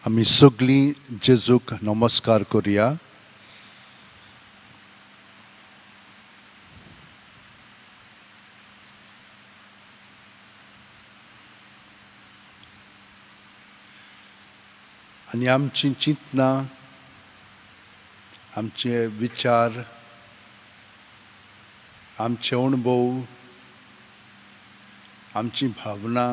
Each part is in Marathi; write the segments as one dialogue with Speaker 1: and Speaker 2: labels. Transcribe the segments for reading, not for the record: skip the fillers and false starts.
Speaker 1: आमी सगळीं जेजूक नमस्कार करुया. आनी आमची चिंतना, आमचे विचार, आमचे अणभव, आमची भावना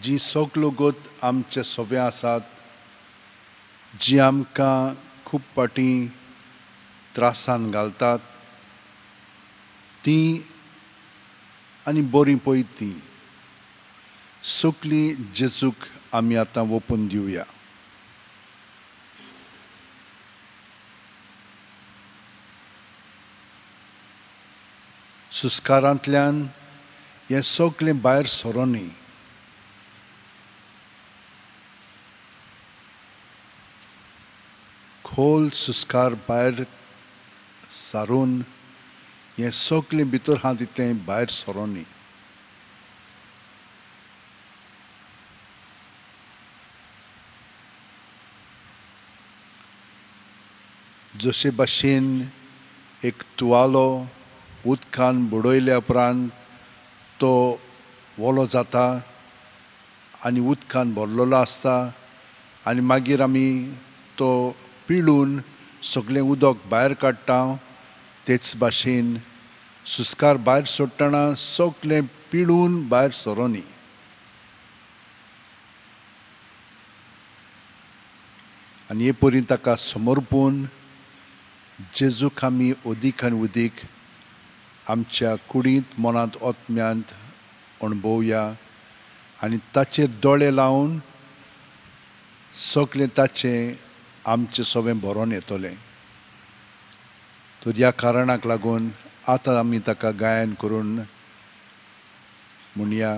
Speaker 1: जी सगळ्यो गोत आमचे सवे आसात, जी आमकां खूब पाटी त्रासान घालतात, ती आनी बरी पळय ती सगळीं जेजूक आमी आतां ओपून दिवया. सुस्कारांतल्यान हें सगळें भायर सरोनी खोल सुस्कार भायर सारून हें सगळें भितर आहा तितलें भायर सरोनी. जशे भाशेन एक तुवालो उदकान बुडयल्या उपरांत तो वोलो जाता आनी उदकान भरलेलो आसता आनी मागीर आमी तो पिळून सगळें उदक भायर काडटा, तेच भाशेन सुस्कार भायर सोडटना सगळें पिळून भायर सरोनी. आनी हे परी ताका समर्पून जेजूक आमी अदीक आनी अदीक आमच्या कुडींत मनांत ओतम्यांत अणभवया आनी ताचेर दोळे लावन सगळें ताचें आमचें सगळें भरोन येतलें. तर ह्या कारणाक लागून आतां आमी ताका गायन करून म्हणया.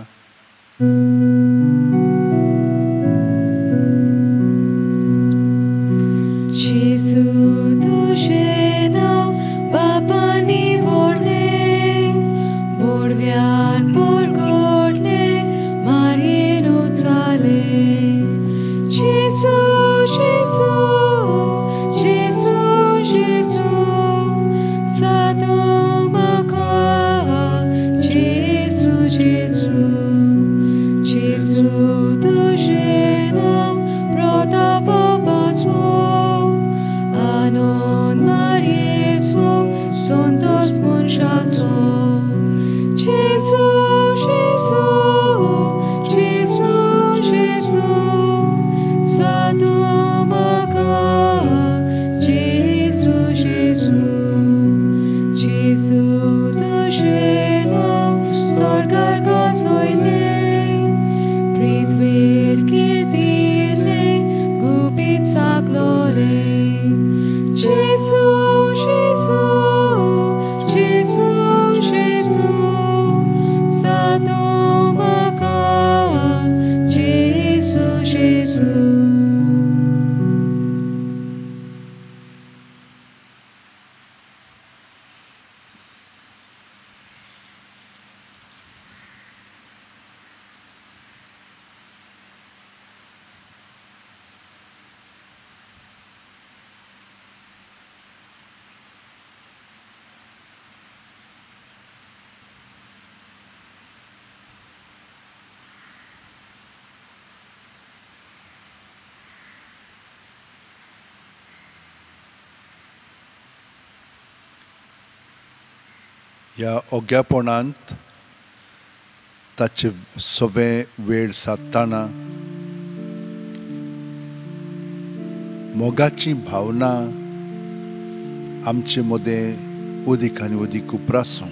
Speaker 1: ह्या ओग्यापणांत ताचे सवे वेळ साधतना मोगाची भावना आमचे मदें अदीक आनी अदीक उप्रासूं.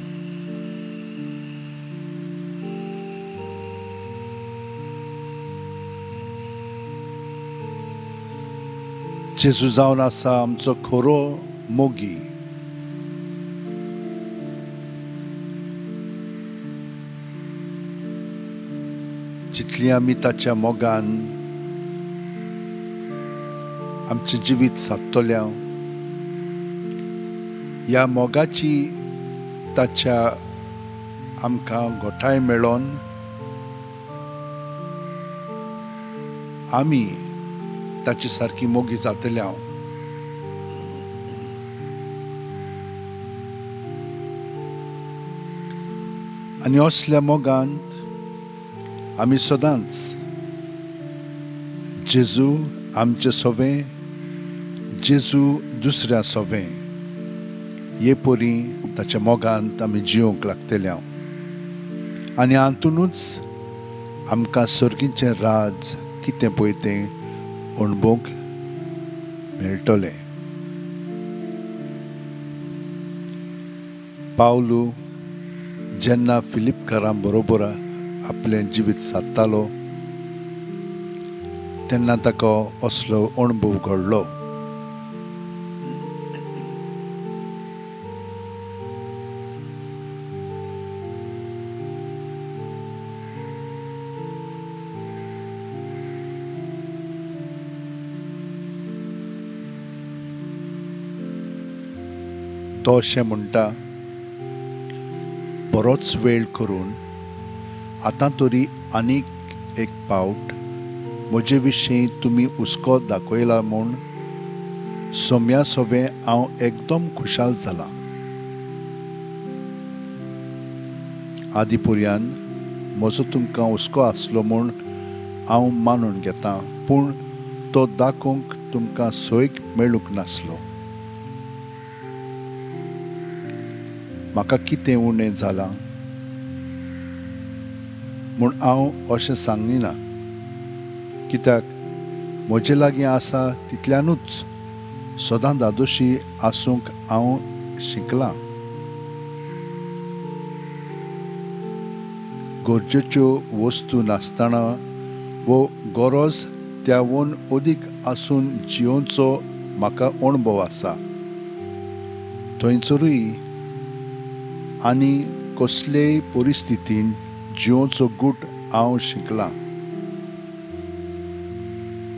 Speaker 1: जेजू जावन आसा आमचो खरो मोगी. जितली आमी ताच्या मोगान आमचें जिवीत सादतल्या, ह्या मोगाची ताच्या आमकां घोटाय मेळोन आमी ताची सारकी मोगी जातली हांव. आनी असल्या मोगांत आमी सदांच जेजू आमचें सोवें, जेजू दुसऱ्या सोवें हे परी ताच्या मोगांत आमी जिवंक लागतले हांव. आनी हातूनच आमकां सर्गीचें राज कितें पळय तें अणभवूंक मेळटलें. पावलू जेन्ना फिलिपकारां बरोबर आपलें जिवीत सादतालो तेन्ना ताका असलो अणभव घडलो. तो अशें म्हणटा, बरोच वेळ करून आतां तरी आनीक एक पावट म्हजे विशीं तुमी हुस्को दाखयला म्हूण सोम्या सोवें हांव एकदम खुशाल जालां. आदी पर्यान म्हजो तुमकां हुस्को आसलो म्हूण हांव मानून घेतां, पूण तो दाखोवंक तुमकां सोयीक मेळूंक नासलो. म्हाका कितें उणें जालां म्हूण हांव अशें सांगिना, कित्याक म्हजे लागीं आसा तितल्यानूच सदां धादोशी आसूंक हांव शिकलां. गरजेच्यो वस्तू नासतना वो गरज त्यावन अदीक आसून जियोंचो म्हाका अणभव आसा. थंयसरूय आनी कसलेय परिस्थितीन जियोंचो गूट हांव शिकलां.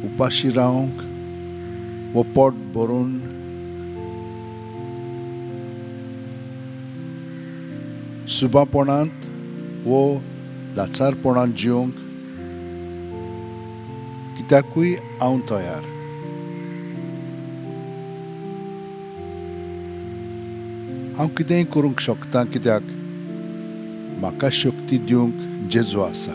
Speaker 1: उपाशी रावंक वो पोट भरून सुबापणांत वो लाचारपणांत जियोंक कित्याकूय हांव तयार. हांव कितेंय करूंक शकतां, कित्याक म्हाका शक्ती दिवंक जेजू आसा.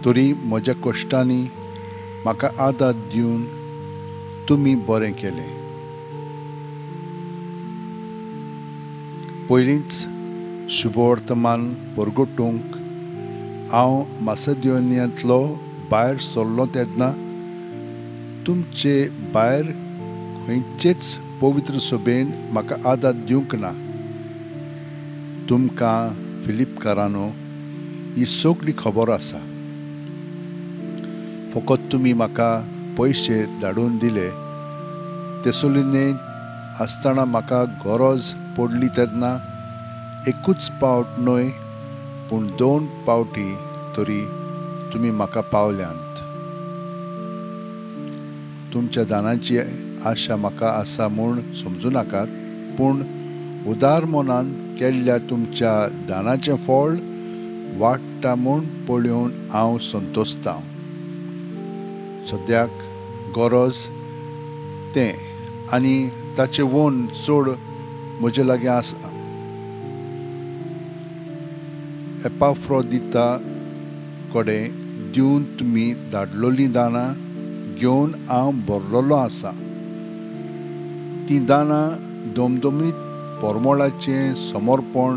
Speaker 1: तरी म्हज्या कश्टांनी म्हाका आदार दिवन तुमी बरें केलें. पयलींच शुभवर्तमान परगटूंक हांव मासेदोनियांतलो भायर सरलो तेन्ना तुमचे भायर खंयचेच पवित्र सभेन म्हाका आदार दिवंक ना. तुमकां फिलिपकारांनो ही सगळी खबर आसा. फकत तुमी म्हाका पयशे धाडून दिले. तेसोलिनेंत आसतना म्हाका गरज पडली तेन्ना एकूच पावट न्हय पूण 2 पावटी तरी तुमी म्हाका पावल्यांत. तुमच्या दानाची आशा म्हाका आसा म्हूण समजूं नाकात, पूण उदार मनान केल्ल्या तुमच्या दानाचें फळ वाडटा म्हूण पळोवन हांव संतोसतां. सद्याक गरज तें आनी ताचें वोन चड म्हजे लागीं आसा. एपाफ्रोदिता कडेन दिवन तुमी धाडलोलीं दानां घेवन हांव भरलोलो आसा. तीं दानां दोमदोमीत परमळाचें समर्पण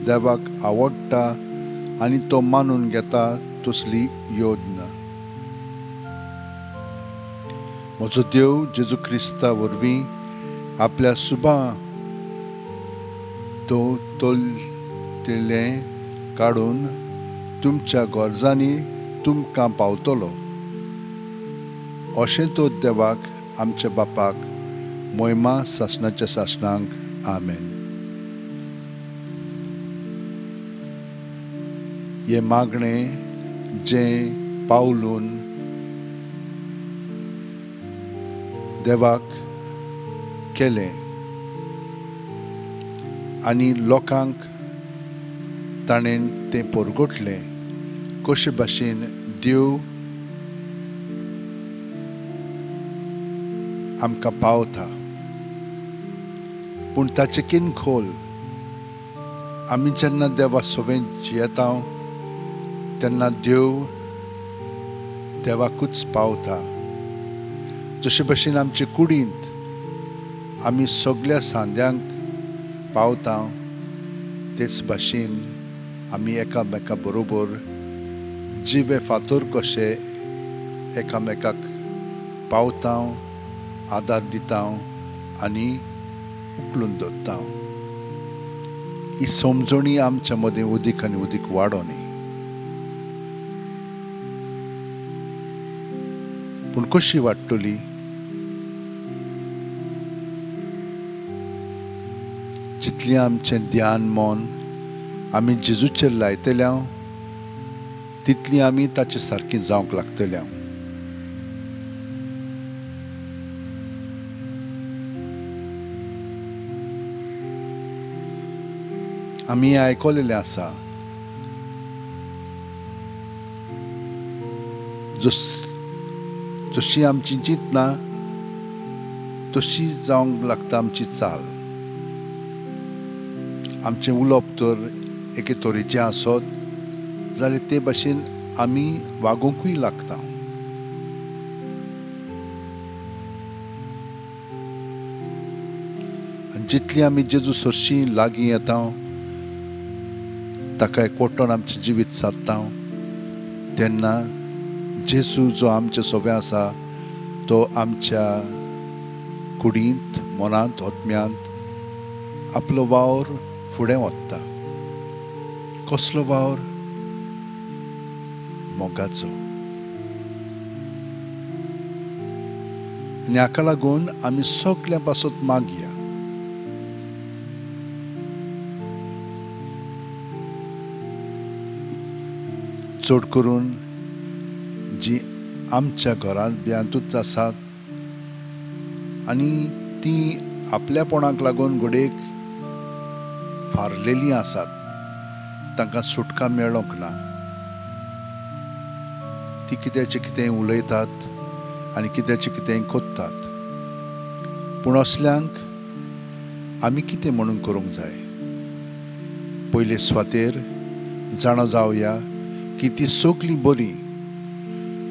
Speaker 1: देवाक आवडटा आनी तो मानून घेता तसली योजना. म्हजो देव जेजू क्रिस्ता वरवीं आपल्या सुबां तोलतेलें काडून तुमच्या गरजांनी तुमकां पावतलो. अशें तो देवाक आमच्या बापाक मोहिमा सासणाच्या सासणांक आमेन. हे मागणें जें पावलून देवाक केलें आनी लोकांक ताणें तें परगटलें कशे भाशेन देव आमकां पावता, पूण ताचे किन खोल आमी जेन्ना देवा सोबें जियेता तेन्ना देवाकूच पावता. जशे भाशेन आमचे कुडींत आमी सगळ्या सांद्यांक पावता, तेच भाशेन आमी एकामेका बरोबर जिवे फातर कशे एकामेकाक पावता, आदार दिता आनी उखलून दवरता. ही समजणी आमच्या मदें उदीक आनी उदीक वाडोनी. पूण कशी वाडटली? जितलें आमचें ध्यान मन आमी जेजूचेर लायतल्या तितलीं आमी ताचे सारकीं जावंक लागतल्या. आमी आयकलेलें आसा, जशी आमची चिंतना तशी जावंक लागता आमची चाल. आमचें उलोवप तर एके तरेचें आसत जाल्यार ते भाशेन आमी वागूंकूय लागता. आनी जितली आमी जेजू सरशी लागीं येता, ताका एकवटून आमचें जिवीत सादता, तेन्ना जेजू जो आमचे सोबें आसा तो आमच्या कुडींत, मनांत, आत्म्यांत आपलो वावर फुडें व्हरता. कसलो वावर? मोगाचो. आनी हाका लागून आमी सगळ्या पासत मागया. चड करून जी आमच्या घरांतूच आसात आनी ती आपल्यापणाक लागून घोडेक फारलेलीं आसात, तांकां सुटका मेळोंक ना. ती कित्याचें कितेंय उलयतात आनी कित्याचें कितेंय कोत्तात. पूण असल्यांक आमी कितें म्हणून करूंक जाय? पयले सुवातेर जाणो जावया की ती सगळीं बरीं,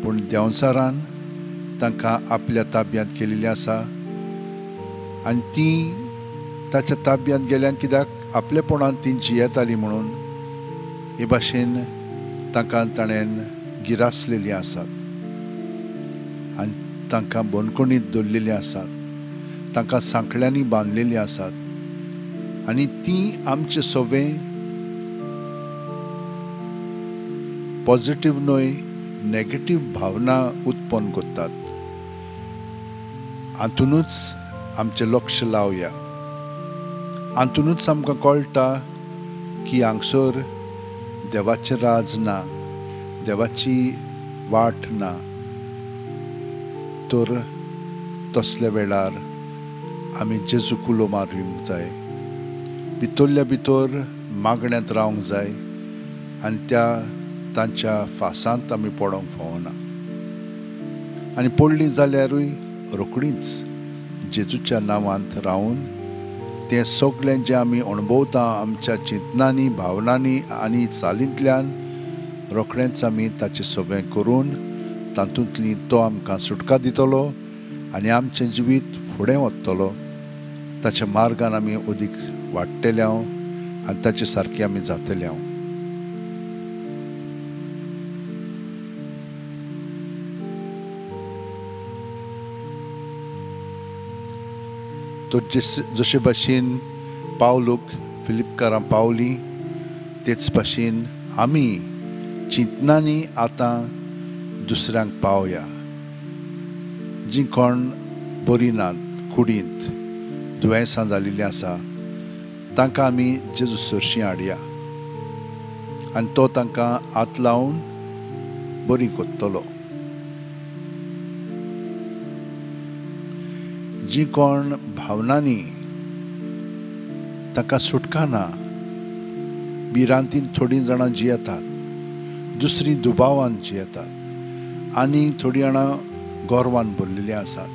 Speaker 1: पूण देंवचारान तांकां आपल्या ताब्यांत केलेलीं आसा आनी ती ताच्या ताब्यांत गेल्यान कित्याक आपलेपणान ती जियेतालीं म्हणून हे भाशेन तांकां ताणेन गिरासलेलीं आसात आनी तांकां बंदखणींत दवरलेलीं आसात, तांकां सांखळ्यांनी बांदलेलीं आसात आनी ती आमचे सोबें पॉझिटिव्ह न्हय नेगेटिव्ह भावना उत्पन्न करतात. हातूनच आमचें लक्ष लावया. हातूनच आमकां कळटा की हांगसर देवाचें राज ना, देवाची वाट ना. तर तसल्या वेळार आमी जेजूक उलो मारूंक जाय, भितरल्या भितर मागण्यांत रावंक जाय आनी तांच्या फासांत आमी पडोंक फावना. आनी पडलीं जाल्यारूय रोखडींच जेजूच्या नांवांत रावन तें सगळें जें आमी अणभवता आमच्या चिंतनांनी, भावनांनी आनी चालींतल्यान रोखडेंच आमी ताचें सोबें करून तातूंतली तो आमकां सुटका दितलो आनी आमचें जिवीत फुडें वतलो. ताच्या मार्गान आमी अदीक वाडटल्या आनी ताचे सारकी आमी जातल्या. तो जशे भाशेन पावलूक फिलिपकारां पावली, तेच भाशेन आमी चिंतनांनी आतां दुसऱ्यांक पावया. जीं कोण बरीं नात, कुडींत दुयेंसां जाल्लीं आसा, तांकां आमी जेजू सरशीं हाडया आनी तो तांकां हात लावन बरीं कोत्तलो. जीं कोण भावनांनी तांकां सुटका ना, भिरांतीन थोडीं जाणां जियेतात, दुसरी दुबावांची येतात आनी थोडी जाणां गोरवान भरलेलीं आसात.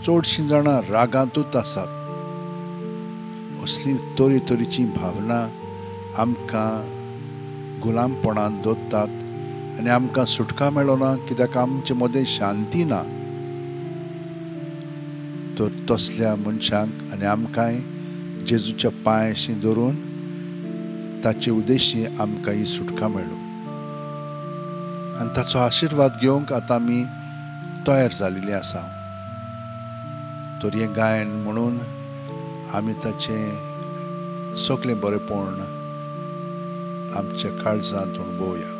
Speaker 1: चडशीं जाणां रागांतूच आसात. असली तरेतरेची भावना आमकां गुलामपणान दवरतात आनी आमकां सुटका मेळना कित्याक आमचे मदें शांती ना. तर तसल्या मनशांक आनी आमकांय जेजूच्या पांयशी धरून ताचे उद्देशी आमकां ही सुटका मेळ्ळो आनी ताचो आशिर्वाद घेवंक आतां आमी तयार जाल्लीं आसा. तर हें गायन म्हणून आमी ताचें सगळें बरेंपण आमच्या काळजांत अणभवया.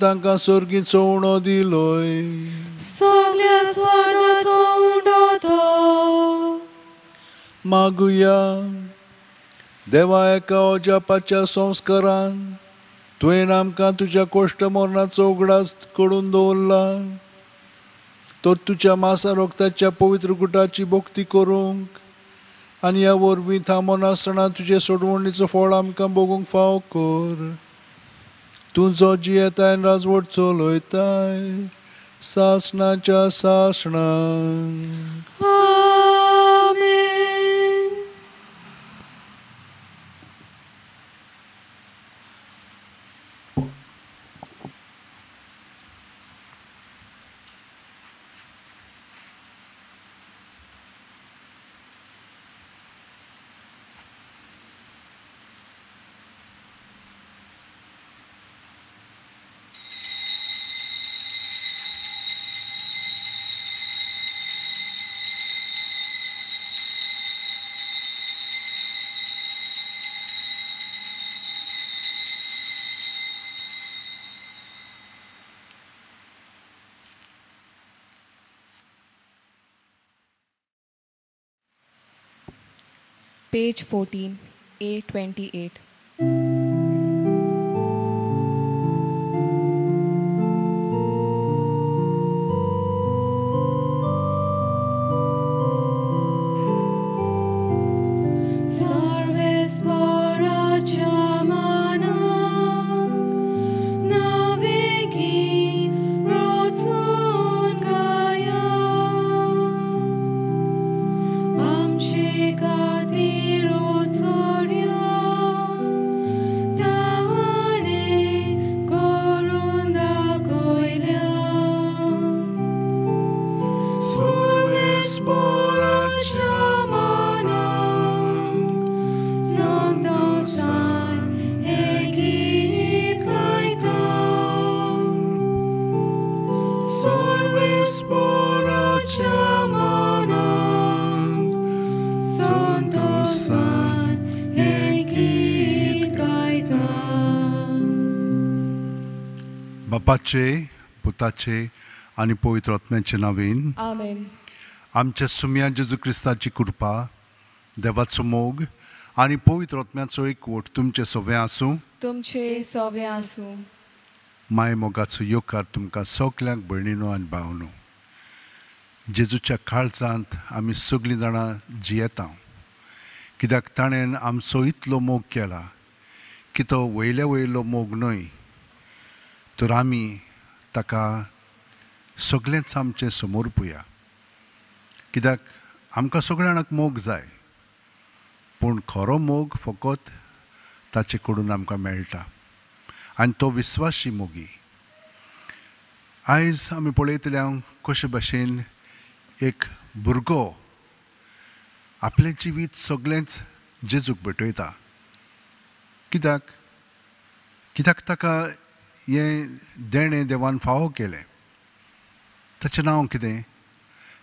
Speaker 1: तांकां सर्गीचो उणो दिलोय.
Speaker 2: सगल्या स्वादाचो उंडो तो.
Speaker 1: मागुया. देवा एका अजापाच्या संस्कारान तुवें आमकां तुज्या कोश्ट मरणाचो उगडास करून दवरला. तर तुज्या मासा रोगताच्या पवित्र गुटाची भोक्ती करूंक आनी ह्या वरवीं थांबोन आसतना तुजे सोडवणीचो फळ आमकां भोगूंक फाव कर. तूं जो जियेताय राजवट चलयताय सासणाच्या सासणाक.
Speaker 2: आमेन.
Speaker 3: Page 14, A28.
Speaker 1: sporaच्या मनांत संतोषान हे गीत गायता. बापाचे, पुताचे आणि पवित्र आत्म्याचे नावेन
Speaker 3: आमेन.
Speaker 1: आमच्या सुम्या जेजू क्रिस्ताची कृपा, देवाचो मोग आणि पवित्र आत्म्याचो एकवट तुमचे सगळे आसूं.
Speaker 3: तुमचे सवे आसूं.
Speaker 1: माय मोगाचो योकार तुमकां सगल्यांक भयणीनो आनी भावनो. जेजूच्या काळजांत आमी सगळीं जाणां जियेता, कित्याक ताणें आमचो इतलो मोग केला की तो वयलो मोग न्हय, तर आमी ताका सगळेंच आमचे समोर पळोवया. कित्याक आमकां सगळ्यांक मोग जाय, पूण खरो मोग फकत ताचे कडून आमकां मेळटा, आनी तो विस्वासी मोगी. आयज आमी पळयतले कशे भाशेन एक भुरगो आपलें जिवीत सगळेंच जेजूक भेटयता. कित्याक ताका हें देणें देवान फावो केलें. ताचें नांव कितें?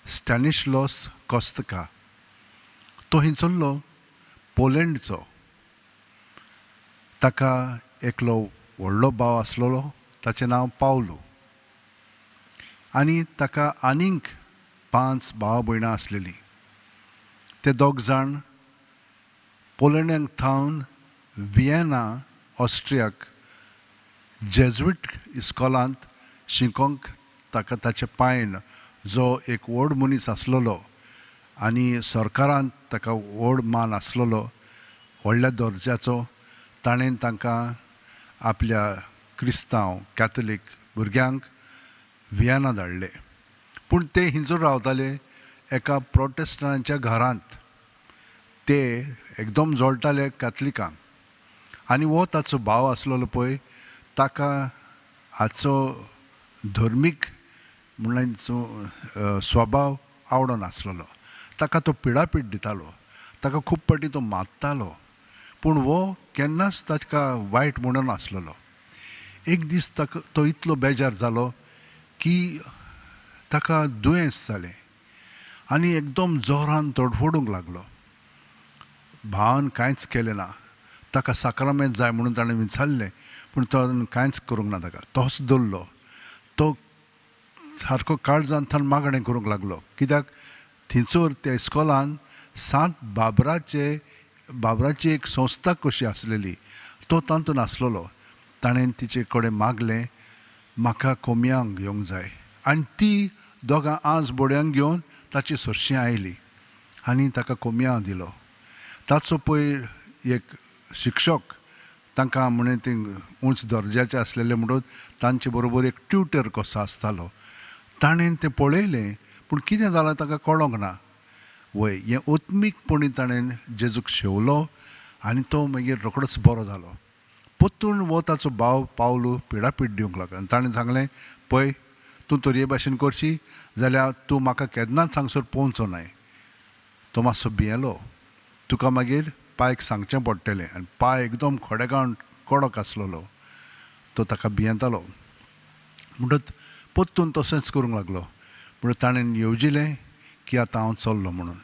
Speaker 1: स्टॅनिस्लॉस कॉस्टका. तो हिंचल्लो पोलंडचो. ताका एकलो व्हडलो भाव आसलेलो, ताचें नांव पावलो, आनी ताका आनीक 5 भाव भयणां आसलेलीं. ते दोग जाण पोलंडाक थावन विएना ऑस्ट्रियाक जेजुईट इस्कॉलांत शिकोवंक ताका ताच्या पायन जो एक व्हड मनीस आसलेलो आनी सरकारान ताका व्हड मान आसलेलो, व्हडल्या दर्ज्याचो, ताणें तांकां आपल्या क्रिस्तांव कॅथलीक भुरग्यांक विएना धाडले. पूण ते हिंजूर रावताले एका प्रोटेस्टंटांच्या घरांत. ते एकदम जोडटाले कॅथलिकांक, आनी हो ताचो भाव आसलेलो पळय, ताका हाचो धर्मीक म्हणल्यार स्वभाव आवडनासलेलो. ताका तो पिडापीड दितालो, ताका खूब फावटी तो मारतालो, पूण हो केन्नाच ताका वायट म्हणनासलेलो. एक दीस ताका तो इतलो बेजार जालो की ताका दुयेंस जालें आनी एकदम जोरान तडफडूंक लागलो. भावान कांयच केलें ना. ताका साक्रामेंत जाय म्हणून ताणें विचारलें, पूण तो कांयच करूंक ना. ताका तोच दवरलो. तो सारको काळजांतल्यान मागणें करूंक लागलो, कित्याक थंयसर त्या इस्कॉलान सांत बाबराची एक संस्था कशी आसलेली, तो तातूंत आसलेलो. ताणें तिचे कडेन मागलें, म्हाका कोमयांक घेवंक जाय. आनी ती दोगां आज बोड्यांक घेवन ताची सरशी आयली आनी ताका कोमयां दिलो. ताचो पयर एक शिक्षक तांकां म्हणून ते उंच दर्ज्याचे आसलेले म्हणून तांचे बरोबर एक ट्युटर कसो आसतालो. ताणें तें पळयलें, पूण कितें जालां ताका कळोंक ना. वय हें ओत्मीकपणी ताणें जेजूक शेवलो आनी तो मागीर रोखडोच बरो जालो. परतून हो ताचो भाव पावलो पिडापीड दिवंक लागलो. आनी ताणें सांगलें, पळय तूं तर हे भाशेन करशी जाल्यार तूं म्हाका केन्नाच हांगसर पोवचो न्हय. तो मातसो भियेलो. तुका मागीर पांयक सांगचें पडटलें. आनी पांय एकदम खोडेगांव कडक आसलेलो. तो ताका भियेतालो. म्हणटच परतून तशेंच करूंक लागलो. म्हणून ताणें येवजिलें की आतां हांव चल्लो म्हणून.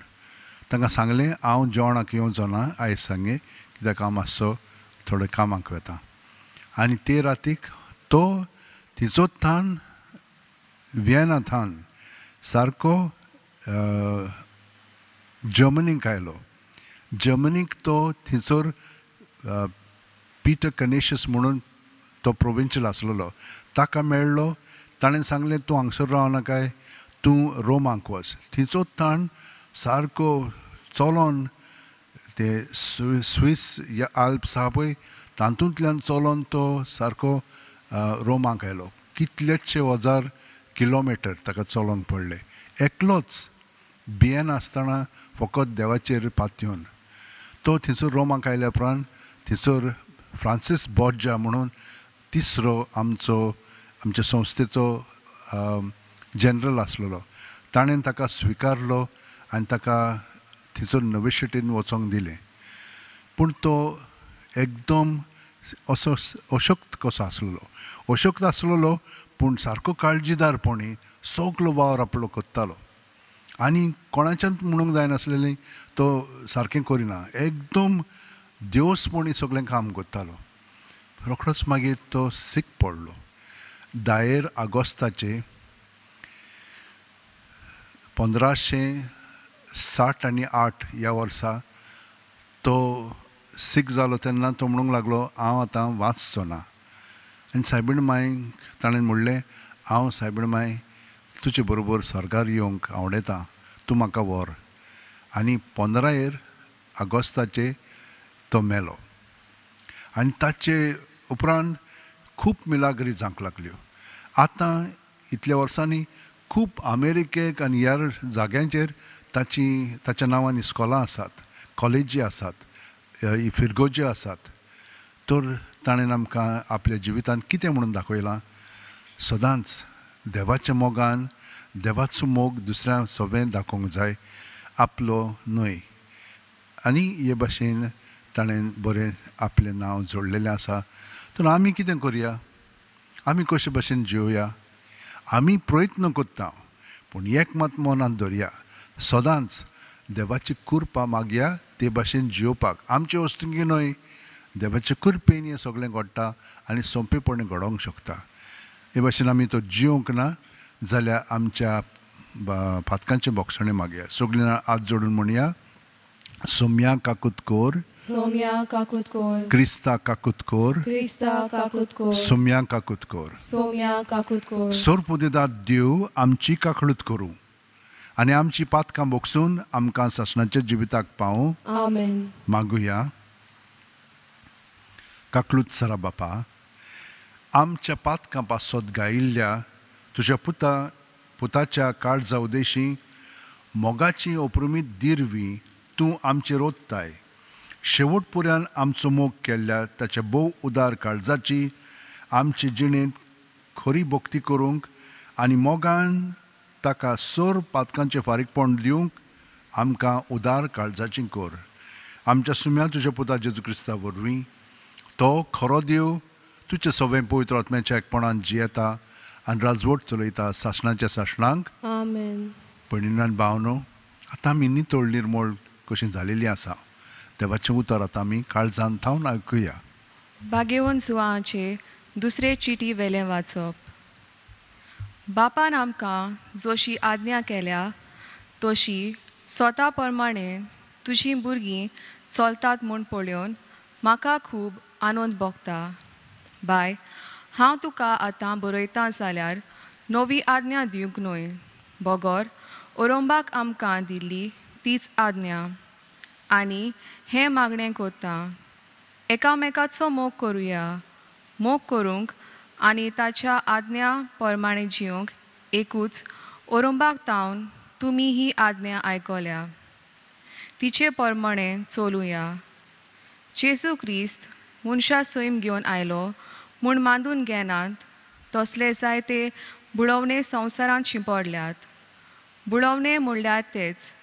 Speaker 1: तांकां सांगलें, हांव जेवणाक येवचो ना आयज सांगे, कित्याक हांव मातसो थोडे कामाक वता. आनी ते रातीक तो थिंचोच थान विएना थान सारको जर्मनीक आयलो. जर्मनीक तो थंयसर पिटर कनेशियस म्हणून तो प्रोविन्शियल आसलेलो, ताका मेळ्ळो. ताणें सांगलें, तूं हांगसर रावनाकाय, तूं रोमाक वच. थंयचोच ताण सारको चलोन ते स्विस आल्प्स आहा पळय, तातूंतल्यान चलोन तो सारको रोमाक आयलो. कितलेशे हजार किलोमिटर ताका चलोंक पडलें. एकलोच भियेन आसतना फकत देवाचेर पातयेवन तो थंयसर रोमाक आयल्या उपरांत थंयसर फ्रांसीस बोर्जा म्हणून तिसरो आमच्या संस्थेचो जनरल आसलेलो. ताणें ताका स्विकारलो आनी ताका थंयसर नवे शेटीन वचोंक दिलें. पूण तो एकदम असो अशक्त कसो आसलेलो. अशक्त आसलेलो पूण सारको काळजीदारपणी सगलो वावर आपलो कोत्तालो आनी कोणाच्यान म्हणूंक जायनासलेलें तो सारकें करिना. एकदम देवसपणी सगळें काम करतालो. रोखडोच मागीर तो सीक पडलो. 10 ऑगस्टाचे 1568 ह्या वर्सा तो सीक जालो तेन्ना तो म्हणूंक लागलो हांव आतां वाचचो ना. आनी सायबीण मांयक ताणें म्हणलें हांव सायबीण मांय तुजे बरोबर स्वर्गार येवंक आवडटा, तूं म्हाका व्हर. आनी 15 ऑगस्टाचे तो मेलो. आनी ताचे उपरांत खूब मिलाग्री जावंक लागल्यो. आतां इतल्या वर्सांनी खूब अमेरिकेक आनी ह्या जाग्यांचेर ताच्या नांवान इस्कॉलां आसात, कॉलेजी आसात, फिरगोज्यो आसात. तर ताणें आमकां आपल्या जिवितांत कितें म्हणून दाखयलां, सदांच देवाच्या मोगान देवाचो मोग दुसऱ्यांक सगळें दाखोवंक जाय, आपलो न्हय. आनी हे भाशेन ताणें बरें आपलें नांव जोडलेलें आसा. तर आमी कितें करया, आमी कशे भाशेन जिवया. आमी प्रयत्न करता पूण एक मात मनांत दवरया, सदांच देवाची कृपा मागया ते भाशेन जिवपाक. आमचे वस्तुंकी न्हय, देवाचे कृपेन हें सगळें घडटा आनी सोंपेपणी घडोवंक शकता. हे भाशेन आमी तो जिवंक ना जाल्यार आमच्या फातकांचें बोगसणें मागया. सगळीं हात जोडून म्हणया, सोम्या काकुतकोर,
Speaker 3: सोम्या काकुतकोर,
Speaker 1: क्रिस्ता काकुतकोर,
Speaker 3: क्रिस्ता काकुतकोर,
Speaker 1: सोम्या काकुतकोर.
Speaker 3: सोम्या काकुतकोर.
Speaker 1: सोरपुदेदार देव आमची काकळूत करूं आनी आमची पातकां बोगसून आमकां सासणाच्या जिविताक पावूं.
Speaker 3: आमेन.
Speaker 1: मागुया. काकळूत सरा बापा, आमच्या पातकां पासत गायिल्ल्या तुज्या पुताच्या काळजा उदेशी मोगाची अप्रुमीत दिरवी तूं आमचेर ओत्ताय. शेवट पर्यान आमचो मोग केल्ल्या ताच्या भोव उदार काळजाची आमचे जिणेंत खरी भक्ती करूंक आनी मोगान ताका सोर पातकांचें फारीकपण दिवंक आमकां उदार काळजाची कर. आमच्या सुम्या तुज्या पुता जेजू क्रिस्ता वरवीं तो खरो देव तुजें सगळें पवित्र आत्म्याच्या एकपणान जियेता आनी राजवट चलयता सासणाच्या सासणांक.
Speaker 3: आमेन.
Speaker 1: भयणीनान भावनो, आतां आमी नितळ निर्मळ कशीं जालेलीं आसा. देवाचें उतर आतां आमी काळजान थावन आयकुया.
Speaker 2: भाग्यवन सुवाळाचे दुसरे चिटी वेलें वाचप. बापान आमकां जशी आज्ञा केल्या तशी स्वता प्रमाणे तुजीं भुरगीं चलतात म्हूण पळोवन म्हाका खूब आनंद भोगता. बाय, हांव तुका आतां बरयतां जाल्यार नवी आज्ञा दिवंक न्हय, बोगोर उरोवपाक आमकां दिल्ली तीच आज्ञा. आनी हें मागणें कोत्ता, एकामेकाचो मोग करुया. मोग करूंक आनी ताच्या आज्ञा प्रमाणे जिवंक एकूच उरोवपाक तावन तुमी ही आज्ञा आयकल्या. तिचे प्रमाणे चलुया. जेजू क्रिस्त मनशा सैम घेवन आयलो म्हूण मांडून घेनात, तसले जायते बुडवणे संवसारांत शिंपडल्यात. बुडवणे म्हणल्यार तेच,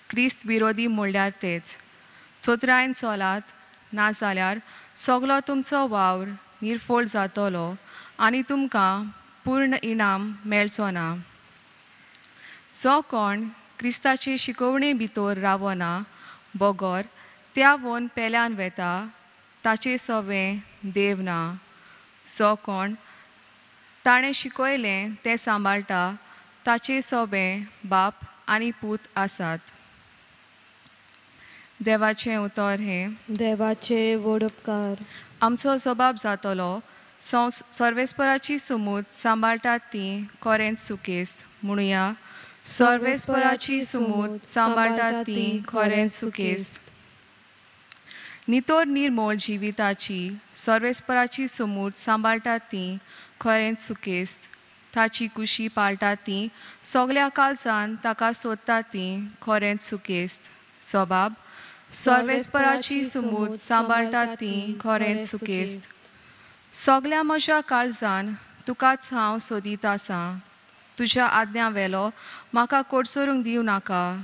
Speaker 2: क्रिस्त विरोधी म्हणल्यार तेच. चोत्रायन चलात, नाजाल्यार सगलो तुमचो वावर निर्फोळ जातलो आनी तुमकां पूर्ण इनाम मेळचो ना. जो कोण क्रिस्ताचे शिकवणे भितर रावना, बोगोर त्या वन पेल्यान वेता, ताचे सवें देव ना. जो कोण ताणें शिकयलें तें सांबाळटा, ताचे सवें बाप आनी पूत आसात. देवाचें उतर हें.
Speaker 3: देवाचे व्हड उपकार.
Speaker 2: आमचो जबाब जातलो, सर्वेस्पराची सुमूत सांबाळटात ती खरेंच सुकेस्त. म्हणुया, सर्वेस्पराची सुमूत सांबाळटात ती खरेंच सुकेस्त. नितोर निर्मळ जिविताची सर्वेस्पराची सुमूत सांबाळटात ती खरेंच सुकेस्त. ताची कुशी पाळटात ती सगल्या काळजान ताका सोदतात ती खरेंच सुकेस्त. सबाब, सर्वेस्पराची सुमूत सांबाळटात ती खरेंच सुकेस्त. सगल्या म्हज्या काळजान तुकाच हांव सोदीत आसां. तुज्या आज्ञा वेलो म्हाका कोडसरूंक दिवं नाका.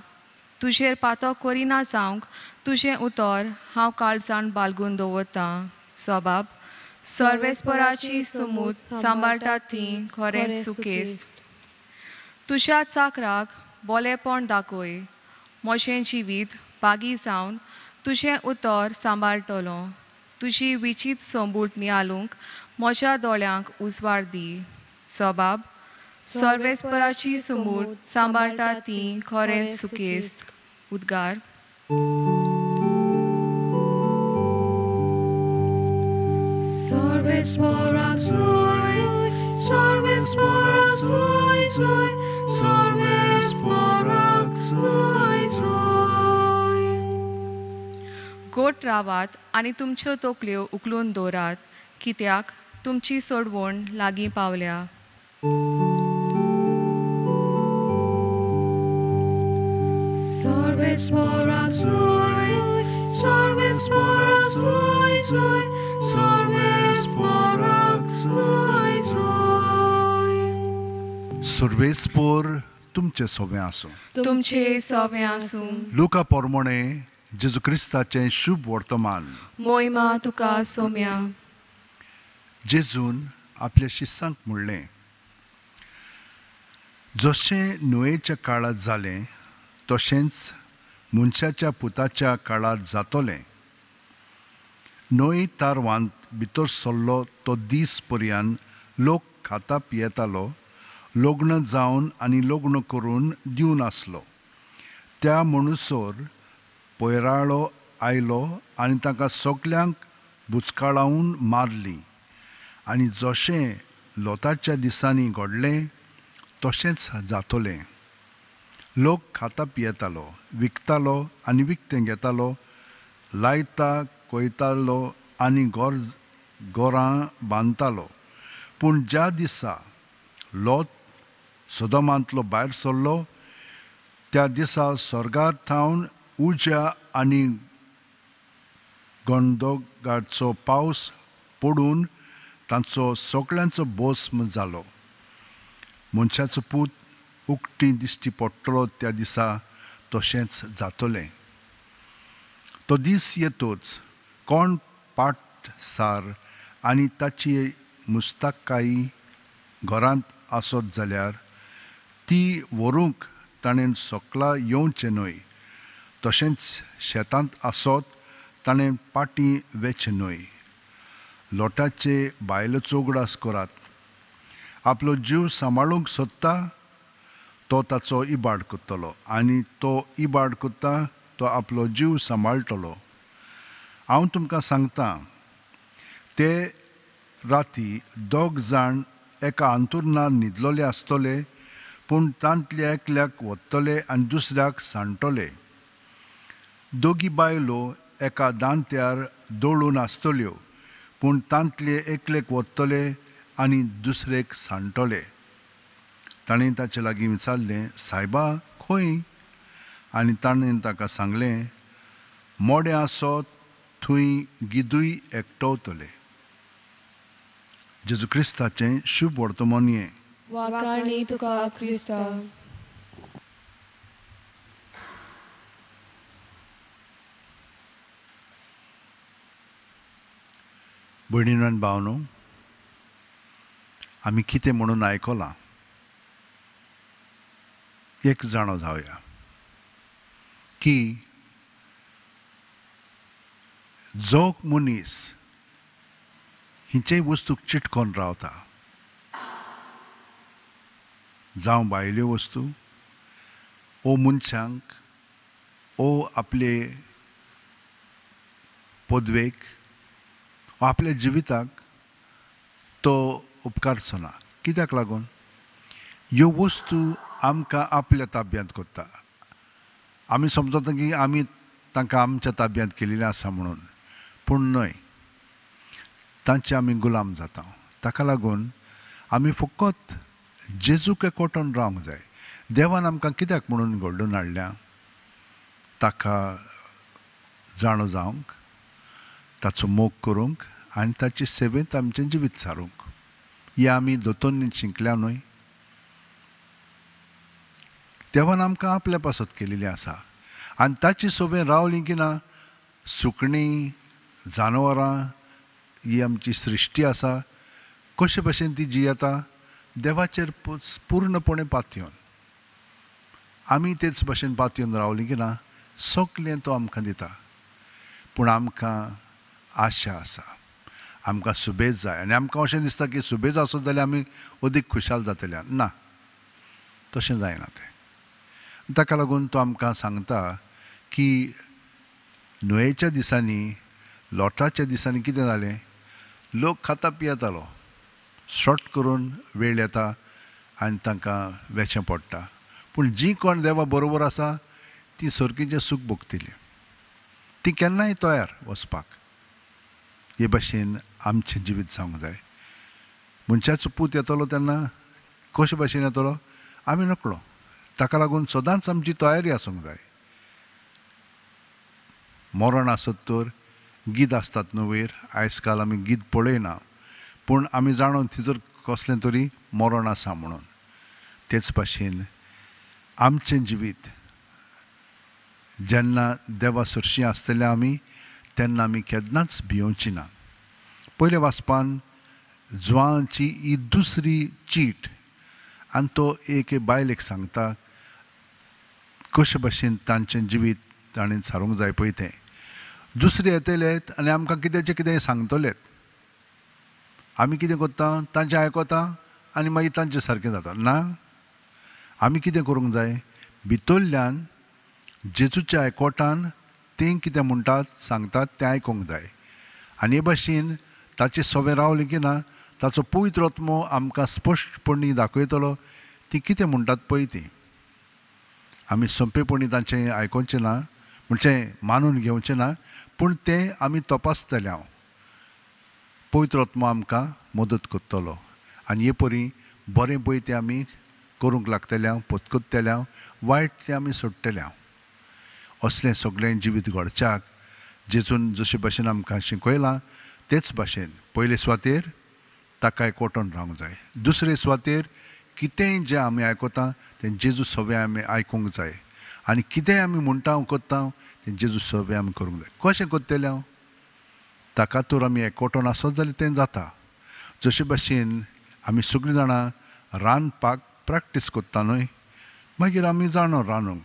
Speaker 2: तुजेर पातो करिना जावंक तुजें उतर हांव काळजान बाळगून दवरतां. सबाब, सर्वेस्पराची सुमूत सांबाळटा ती खरेंच सुकेस्त. तुझ्या चाकराक बोलेपण दाखय, मोशें जिवीत बागी जावन तुझें उतर सांबाळटलो. तुजी विचित संबूट नियालूंक म्हज्या दोळ्यांक उजवाड दी. जबाब: सर्वेस्पराची सुमूत सांबाळटा ती खरेंच सुकेस्त. उद्गार:
Speaker 3: सर्वेस्पराक सोय, सर्वेस्पराक सोय, सोय, सर्वेस्पराक सोय, सोय.
Speaker 2: गोट रावात आनी तुमच्यो तोकल्यो उखलून दवरात, कित्याक तुमची सोडवण लागीं पावल्या.
Speaker 3: सर्वेस्पराक सोय, सर्वेस्पराक सोय, सोय, सर्वेस्पराक सोय, सोय.
Speaker 1: सर्वेस्पोर तुमचे सोबे आसूं.
Speaker 2: तुमचे सोबे आसूं.
Speaker 1: लुका पोरमोणे जेजू क्रिस्ताचें शुभ वर्तमान.
Speaker 2: मोहिमा तुका सोम्या.
Speaker 1: जेजून आपल्या शिस्सांक म्हणलें, जशें नोयेच्या काळांत जालें तशेंच मनशाच्या पुताच्या काळार जातोलें. नोय तारवांत भितर सरलो तो दीस पर्यंत लोक खाता पियेतालो, लग्न जावन आनी लग्न करून दिवन आसलो. त्या म्हणसर पयराळो आयलो आनी तांकां सगल्यांक बुचकाळावन मारली. आनी जशें लोताच्या दिसांनी घडलें तशेंच जातोलें. लोक खाता पियेतालो, विकतालो आनी विकतें घेतालो, लायता कोयतालो आनी गोरां बांदतालो. पूण ज्या दिसा लोत सोदोमांतलो भायर सरलो त्या दिसा स्वर्गार थावन उज्या आनी गंदोगाचो पावस पडून तांचो सगळ्यांचो भस्म जालो. मनशाचो पूत उक्ती दिश्टी पडटलो त्या दिसा तशेंच जातोलें. तो दीस येतोच कोण पाट सार आनी ताची मुस्ताकाई घरांत आसत जाल्यार ती व्हरूंक ताणें सोकला येवचें न्हय. तशेंच शेतांत आसत ताणें पाटी वेचें न्हय. लोटाचे बायलेचो उगडास करात. आपलो जीव सांबाळूंक सोदता तो ताचो इबाड करतलो, आनी तो इबाड करता तो आपलो जीव सांबाळटलो. हांव तुमकां सांगतां, ते राती दोग जाण एका अंतुरनार न्हिदलोले आसतले, पूण तांतले एकल्याक वतले आनी दुसऱ्याक सांडटले. दोगी बायलो एका दांत्यार दळून आसतल्यो, पूण तांतले एकलेक वतले आनी दुसरेक सांडटले. ताणें ताचे लागीं विचारलें, सायबा खंय? आनी ताणें ताका सांगलें, मोडें आसत थंय गिदूय एकटवतले. जेजू क्रिस्ताचें शुभ वर्तमान हें.
Speaker 3: वाकाणी तुका क्रिस्ता.
Speaker 1: भयणीनो आनी भावनो, आमी कितें म्हणून आयकलां एक जाणो जावया की जो मनीस हिचे वस्तूक चिटकोन रावता, जावं भायल्यो वस्तू ओ मनशांक ओ आपले पदवेक वा आपल्या जिविताक तो उपकारचो ना. कित्याक लागून? ह्यो वस्तू आमकां आपल्या ताब्यांत करता. आमी समजता की आमी तांकां आमच्या ताब्यांत केलेलें आसा म्हणून, पूण न्हय, तांचे आमी गुलाम जाता. ताका लागून आमी फकत जेजूक एकवटून रावंक जाय. देवान आमकां कित्याक म्हणून घडोवन हाडल्या? ताका जाणो जावंक, ताचो मोग करूंक आनी ताचे सेवेंत आमचें जिवीत सारूंक. हें आमी दोतोरनी शिंकल्या न्हय. देवान आमकां आपल्या पासत केलेलीं आसा आनी ताची सोबेन रावलीं की ना, सुकणीं, जानवरां ही आमची सृश्टी आसा कशे भशेन ती जियेता देवाचेर पूर्णपणे पातयेवन आमी तेच भशेन पातयेवन रावलीं की ना सगलें तो आमकां दिता पूण आमकां आशा आसा आमकां सुबेज जाय आनी आमकां अशें दिसता की सुबेज आसत जाल्यार आमी अदीक खुशाल जातले ना तशें जायना तें ताका लागून तो आमकां सांगता की नुयेच्या दिसांनी लोटाच्या दिसांनी कितें जालें लोक खाता पियेतालो शॉर्ट करून वेळ येता आनी तांकां वेचें पडटा पूण जीं कोण देवा बरोबर आसा ती सर्गीचें सूख भोगतली ती केन्नाय तयार वचपाक हे भशेन आमचें जिवीत जावंक जाय मनशाचो पूत येतलो तेन्ना कशे भशेन येतलो आमी नकळो ताका लागून सदांच आमची तयारी आसूंक जाय मरण आसत तर गीत आसतात न्हू वयर आयज काल आमी गीत पळयना पूण आमी जाणून थिजर कसलें तरी मरण आसा म्हणून तेच भशेन आमचें जिवीत जेन्ना देवा सुरशीं आसतलें आमी तेन्ना आमी केन्नाच भियोवची ना पयले वाचपान जुवांची ही दुसरी चीट आनी तो एक बायलेक सांगता कशे भशेन तांचें जिवीत ताणें सारूंक जाय पळय तें दुसरे येतलेत आनी आमकां कितेंचें कितें सांगतलेत आमी कितें करता तांचें आयकता आनी मागीर तांचें सारकें जाता ना आमी कितें करूंक जाय भितरल्यान जेजूच्या आयकोटान तें कितें म्हणटात सांगतात तें आयकूंक जाय आनी हे भाशेन ताचें सवें रावलें की ना ताचो पवित्र आत्मो आमकां स्पश्टपणी दाखयतलो ती कितें म्हणटात पळय ती आमी सोंपेपणी तांचें आयकोवचें ना म्हणजे मानून घेवचें ना पूण तें आमी तपासतले हांव पवित्र आत्मो आमकां मदत करतलो आनी हे परी बरें पळय तें आमी करूंक लागतले हांव पत्करतले हांव वायट तें आमी सोडटले हांव असलें सगळें जिवीत घडच्याक जेजून जशे भशेन आमकां शिकयलां तेच भाशेन पयले सुवातेर ताका एकवटून रावंक जाय दुसरे सुवातेर कितेंय जें आमी आयकता तें जेजू सवें आमी आयकूंक जाय आनी कितेंय आमी म्हणटा करता तें जेजू सवें आमी करूंक जाय कशें करतलें हांव ताका तर आमी एकवटून आसत जाल्यार तें जाता जशे भशेन आमी सगळीं जाणां रांदपाक प्रॅक्टीस करता न्हय मागीर आमी जाणो रांदूंक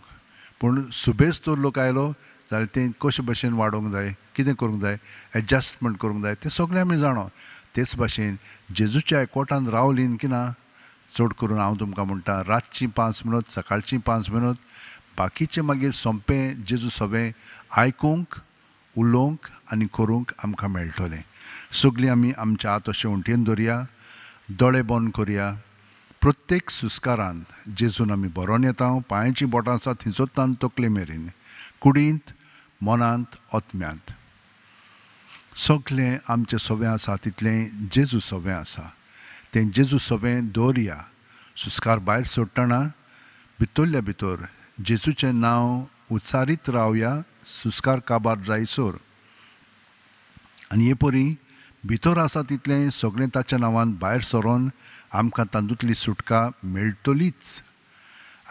Speaker 1: पूण सुबेज तर लोक आयलो जाल्यार तें कशे भशेन वाडोवंक जाय कितें करूंक जाय एडजस्टमेंट करूंक जाय तें सगळें आमी जाणो तेच भाशेन जेजूच्या एकवटान रावलीं की ना चड करून हांव तुमकां म्हणटा रातचीं 5 मिनट सकाळचीं 5 मिनट बाकीचें मागीर सोंपें जेजू सवें आयकूंक उलोवंक आनी करूंक आमकां मेळटलें सगळीं आमी आमच्या हात अशें उंटयेन दवरया दोळे बंद करया प्रत्येक सुस्कारांत जेजून आमी बरोवन येता पांयाचीं बोटां आसा थिंचोत्तान तकले मेरेन कुडींत मनांत आत्म्यांत सगळें आमचें सवें आसा तितलें जेजू सवें आसा तें जेजू सवें दवरया सुस्कार भायर सोडटना भितरल्या भितर जेजूचें नांव उच्चारीत रावया सुस्कार काबार जायसर आनी हे परी भितर आसा तितलें सगळें ताच्या नांवान भायर सरोन आमकां तातूंतली सुटका मेळटलीच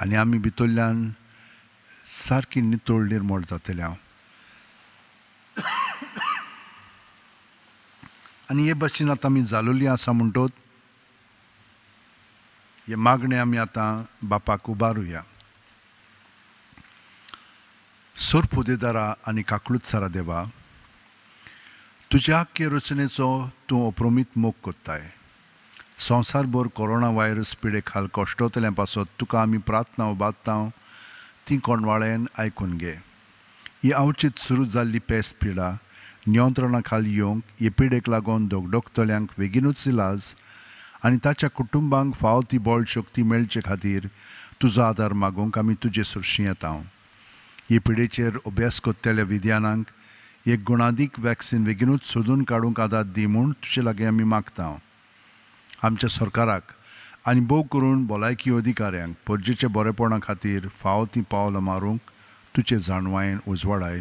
Speaker 1: आनी आमी भितरल्यान सारकी नितळ निर्मळ जातले हांव आनी हे भाशेन आतां आमी जालोलीं आसा म्हणटोच हे मागणें आमी आतां बापाक उबारुया सोर पुदेदारा आनी काकळुत्सारा देवा तुज्या आख्खे रचनेचो तूं अप्रोमीत मोग कोत्ताय संवसारभर कोरोना व्हायरस पिडे खाल कश्टतल्या पासत तुका आमी प्रार्थना उबारता ती कोणवाळेन आयकून घे ही अवचीत सुरू जाल्ली पेस्त पिडा नियंत्रणा खाली येवंक हे पिडेक लागून दोगदोगतल्यांक बेगीनूच इलाज आनी ताच्या कुटुंबांक फावो ती बळ शक्ती मेळचे खातीर तुजो आदार मागूंक आमी तुजे सुरशीं येता हे पिडेचेर अभ्यास कोत्तेल्या विद्यानांक एक गुणादीक वॅक्सीन बेगीनूच सोदून काडूंक आदार दी म्हूण तुजे लागीं आमी मागता आमच्या सरकाराक आनी भोव करून भलायकी अधिकाऱ्यांक परजेच्या बरेपणा खातीर फावो ती पावलां मारूंक तुजे जाणवायेन उजवाडाय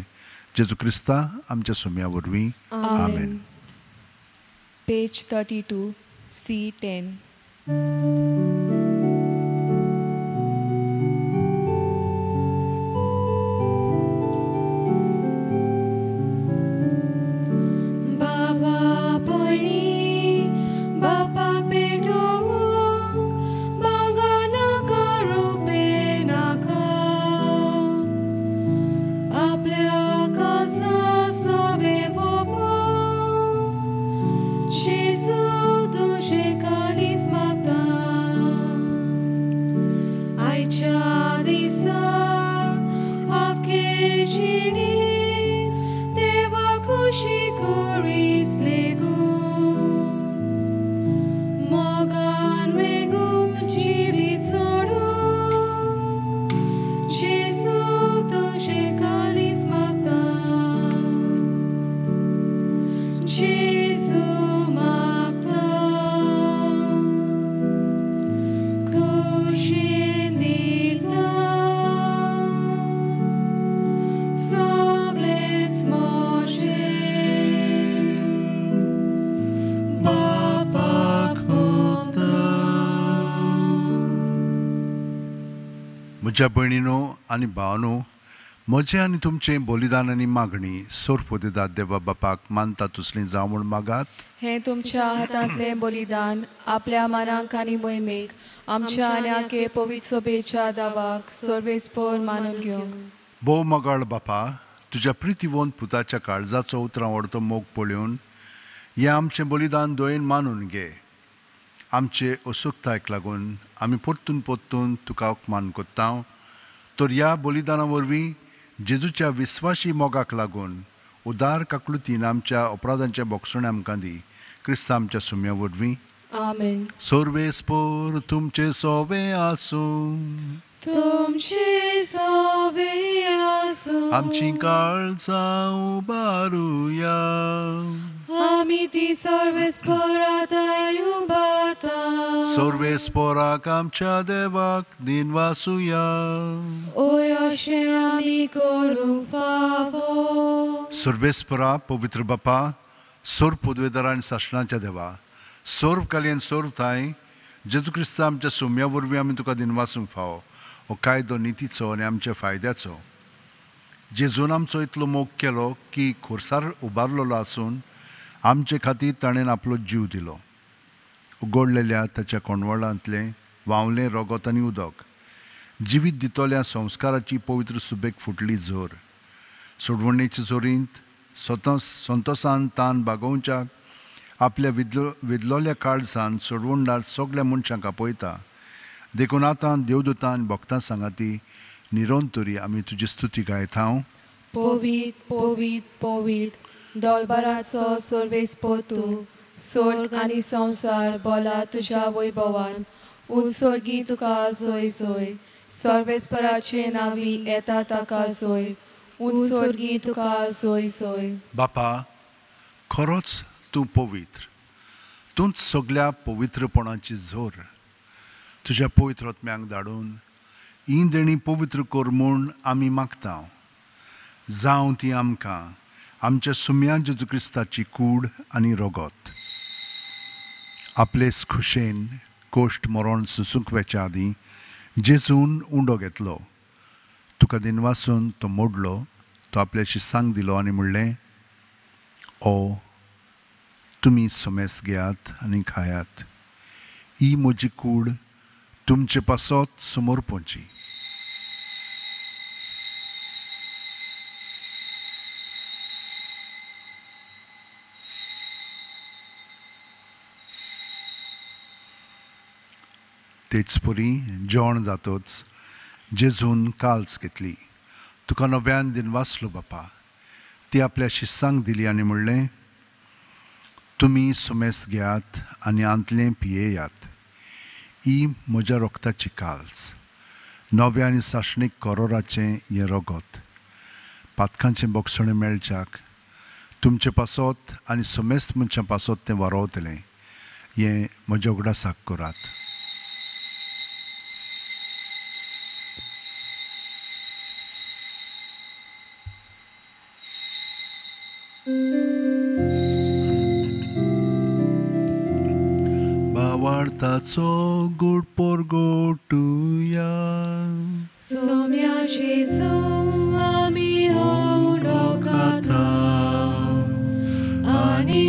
Speaker 1: जेजू क्रिस्ता आमच्या सुम्या वरवीं आमेन
Speaker 3: Page 32, C10. Baba
Speaker 1: म्हज्या भयणीनो आनी भावानो, म्हजें आनी तुमचें बलिदान आनी मागणी सोरपोतेदाद देवा बापाक मानता तसलीं जावं म्हूण मागात.
Speaker 3: हे तुमच्या हातांतलें बलिदान आपल्या मनाक आनी मोहिमेक आमच्या आनी आखे पवित्र सभेच्या दावाक सर्वेस्पर मानून घेवंक.
Speaker 1: भोव मोगाळ बापा, तुज्या प्रितीवंत पुताच्या काळजाचो उतरां व्हरतो मोग पळोवन हें आमचें बलिदान दोयेन मानून घे. आमचे उत्सुकतायेक लागून आमी परतून परतून तुका मान कोत्ता. तर ह्या बलिदाना वरवीं जेजूच्या विस्वाशी मोगाक लागून उदार काकलुतीन आमच्या अपराधांचें बोगसणें आमकां दी. क्रिस्त आमच्या सुम्या वरवीं.
Speaker 3: आमेन.
Speaker 1: सर्वेस्पर तुमचे सोवे आसूं.
Speaker 3: तुमचे सोवे आसूं.
Speaker 1: आमची काळजां उबारुया.
Speaker 3: आमी ती सर्वेस्पराताय उबारता.
Speaker 1: सर्वेस्पराक आमच्या देवाक दिनवासुया.
Speaker 3: ओय अशें आमी करूंक फावो.
Speaker 1: सर्वेस्परा पवित्र बापा, सोर पदवेदार आनी सासणाच्या देवा, सोर्व कालयेन सोर्व थाय जेजू क्रिस्त आमच्या सुम्या वरवीं आमी तुका दिनवासूंक फावो. हो कायदो नितीचो आनी आमच्या फायद्याचो. जेजून आमचो इतलो मोग केलो की खुर्सार उबारलेलो आसून आमचे खातीर ताणें आपलो जीव दिलो. उगडलेल्या ताच्या कोणवळांतलें व्हांवलें रगत आनी उदक, जिवीत दितोल्या संस्काराची पवित्र सुबेक फुटली झोर. सोडवणेचे झोरींत संतोसान तान बागोवच्याक आपल्या विदलोल्या काळजान सोडवणदार सगळ्या मनशांक आपयता. देखून आतां देवदूतां आनी भक्तां सांगाती निरंतरी आमी तुजी स्तुती गायता.
Speaker 3: पवित्र पवित्र पवित्र दोलबाराचो सर्वेस्पर तूं, स्वर्ग आनी संवसार बोला तुज्या वैभवान. उत्सर्गी तुका जोय जोय. सर्वेस्पराचे नांवी येता ताका जोय. उत्सर्गी तुका जोय जोय.
Speaker 1: बापा, खरोच तूं पवित्र. तूंच सगळ्या पवित्रपणाची झोर. तुज्या पवित्र आत्म्याक धाडून ही देणी पवित्र कर म्हूण आमी मागता. जावं ती आमकां आमच्या सुम्या जेजू क्रिस्ताची कूड आनी रगत. आपले खुशेन कोश्ट मरण सुसूंक वेच्या आदीं जेजून उंडो घेतलो. तुका दिनवासून तो मोडलो. तो आपल्या शिसांक दिलो आनी म्हणलें, ओ तुमी सोमेस घेयात आनी खायात. ही म्हजी कूड तुमचे पासत समोर पोंची. तेच परी जेवण जातोच जेजून काल्स घेतली. तुका नव्यान दिनवासलो बापा. ती आपल्या शिसांक दिली आनी म्हणलें, तुमी सुमेस घेयात आनी आंतलें पियेयात. ही म्हज्या रोगताची काल्स, नव्या आनी साशणीक करोराचें हें रगत. पातकांचें बोगसणें मेळच्याक तुमचे पासत आनी सुमेस्त मनशां पासत तें वारोवतलें. हें म्हज्या उगडासाक करात. वार्ताचो गूड पोरगोटुया.
Speaker 3: सोम्या जेजू आमी होवडो खाता. आनी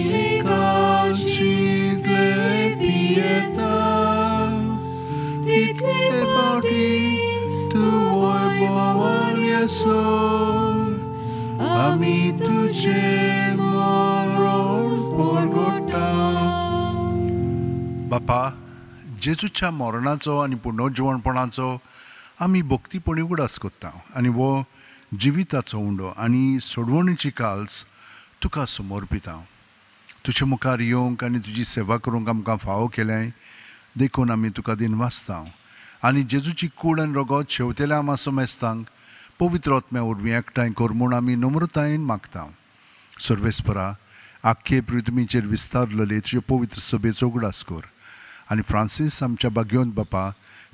Speaker 1: जितले पियेता तितले पावटी तूं वैभवान येसो. आमी तुजें मरण पोरगोटा. बापा, जेजूच्या मरणाचो आनी पुनर्जिवणपणाचो आमी भक्तीपणी उगडास कोत्ता आनी वो जिविताचो उंडो आनी सोडवणीची काल्स तुका समर्पिता. तुजे मुखार येवंक आनी तुजी सेवा करूंक आमकां फावो केलें देखून आमी तुका दिनवासता. आनी जेजूची कूड आनी रगत शेवतेल्या आमा समेस्तांक पवित्र आत्म्या वरवीं एकठांय कर म्हूण आमी नम्रतायेन मागता. सर्वेस्परा, आख्खे पृथ्वीचेर विस्तारलेले तुजे पवित्र सभेचो उगडास कर. आनी फ्रांसीस आमच्या भाग्यवंत बापा,